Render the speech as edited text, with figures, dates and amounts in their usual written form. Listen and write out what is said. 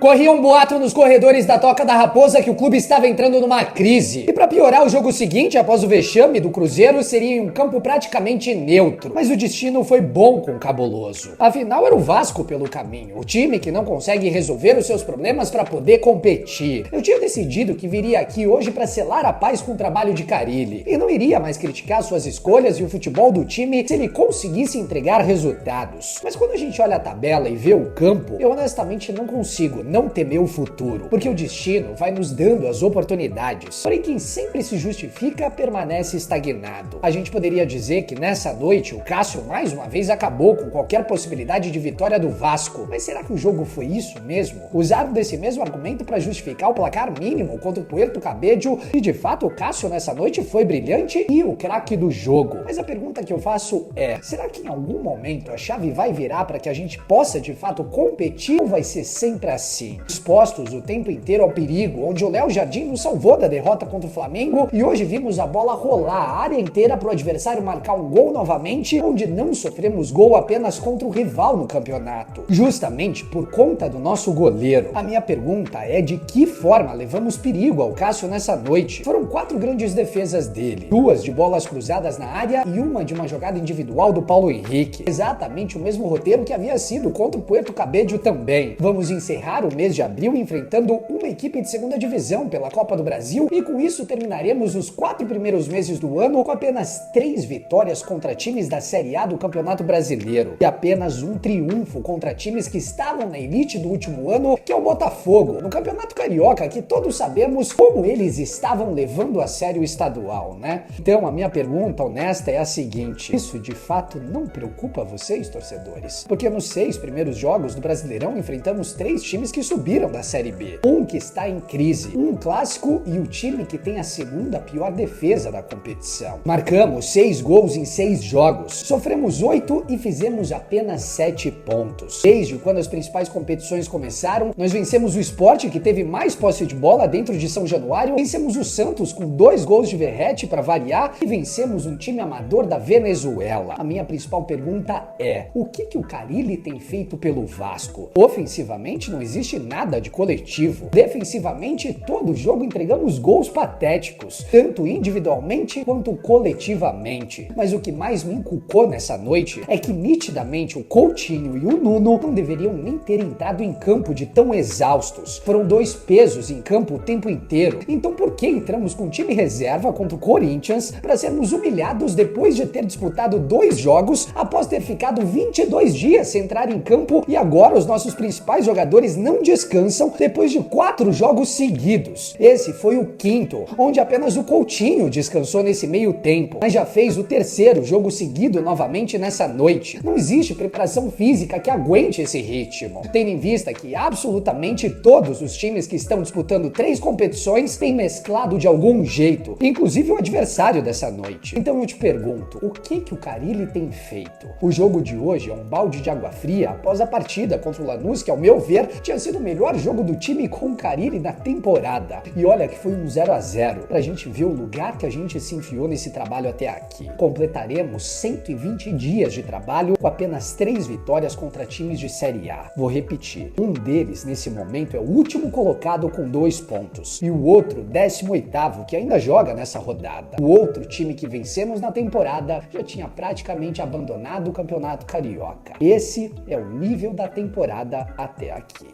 Corria um boato nos corredores da Toca da Raposa que o clube estava entrando numa crise. E para piorar, o jogo seguinte, após o vexame do Cruzeiro, seria em um campo praticamente neutro. Mas o destino foi bom com o Cabuloso. Afinal, era o Vasco pelo caminho, o time que não consegue resolver os seus problemas para poder competir. Eu tinha decidido que viria aqui hoje para selar a paz com o trabalho de Carille. E não iria mais criticar suas escolhas e o futebol do time se ele conseguisse entregar resultados. Mas quando a gente olha a tabela e vê o campo, eu honestamente não consigo não temer o futuro, porque o destino vai nos dando as oportunidades. Porém, quem sempre se justifica permanece estagnado. A gente poderia dizer que nessa noite o Cássio mais uma vez acabou com qualquer possibilidade de vitória do Vasco. Mas será que o jogo foi isso mesmo? Usaram desse mesmo argumento para justificar o placar mínimo contra o Puerto Cabello e de fato o Cássio nessa noite foi brilhante e o craque do jogo. Mas a pergunta que eu faço é: será que em algum momento a chave vai virar para que a gente possa de fato competir ou vai ser sempre assim? Expostos o tempo inteiro ao perigo, onde o Léo Jardim nos salvou da derrota contra o Flamengo e hoje vimos a bola rolar a área inteira para o adversário marcar um gol novamente, onde não sofremos gol apenas contra o rival no campeonato, justamente por conta do nosso goleiro. A minha pergunta é: de que forma levamos perigo ao Cássio nessa noite? Foram 4 grandes defesas dele, 2 de bolas cruzadas na área e uma de uma jogada individual do Paulo Henrique. Exatamente o mesmo roteiro que havia sido contra o Puerto Cabello também. Vamos encerrar o mês de abril enfrentando uma equipe de segunda divisão pela Copa do Brasil e com isso terminaremos os 4 primeiros meses do ano com apenas 3 vitórias contra times da Série A do Campeonato Brasileiro e apenas um triunfo contra times que estavam na elite do último ano, que é o Botafogo, no Campeonato Carioca, que todos sabemos como eles estavam levando a sério o estadual, né? Então a minha pergunta honesta é a seguinte: isso de fato não preocupa vocês, torcedores? Porque nos 6 primeiros jogos do Brasileirão enfrentamos 3 times que subiram da Série B. Um que está em crise, um clássico e o time que tem a segunda pior defesa da competição. Marcamos 6 gols em 6 jogos, sofremos 8 e fizemos apenas 7 pontos. Desde quando as principais competições começaram, nós vencemos o Sport, que teve mais posse de bola dentro de São Januário, vencemos o Santos com 2 gols de Verratti para variar e vencemos um time amador da Venezuela. A minha principal pergunta é: o que o Carille tem feito pelo Vasco? Ofensivamente não existe nada de coletivo. Defensivamente, todo jogo entregamos gols patéticos, tanto individualmente quanto coletivamente. Mas o que mais me inculcou nessa noite é que nitidamente o Coutinho e o Nuno não deveriam nem ter entrado em campo de tão exaustos. Foram 2 pesos em campo o tempo inteiro. Então por que entramos com time reserva contra o Corinthians para sermos humilhados depois de ter disputado 2 jogos após ter ficado 22 dias sem entrar em campo e agora os nossos principais jogadores não descansam depois de 4 jogos seguidos? Esse foi o 5º, onde apenas o Coutinho descansou nesse meio tempo, mas já fez o 3º jogo seguido novamente nessa noite. Não existe preparação física que aguente esse ritmo, tendo em vista que absolutamente todos os times que estão disputando 3 competições têm mesclado de algum jeito, inclusive o adversário dessa noite. Então eu te pergunto, o que o Carille tem feito? O jogo de hoje é um balde de água fria após a partida contra o Lanús, que ao meu ver tinha sido o melhor jogo do time com o Carille na temporada. E olha que foi um 0-0, pra gente ver o lugar que a gente se enfiou nesse trabalho até aqui. Completaremos 120 dias de trabalho com apenas 3 vitórias contra times de Série A. Vou repetir, um deles nesse momento é o último colocado com 2 pontos e o outro 18º, que ainda joga nessa rodada. O outro time que vencemos na temporada já tinha praticamente abandonado o Campeonato Carioca. Esse é o nível da temporada até aqui.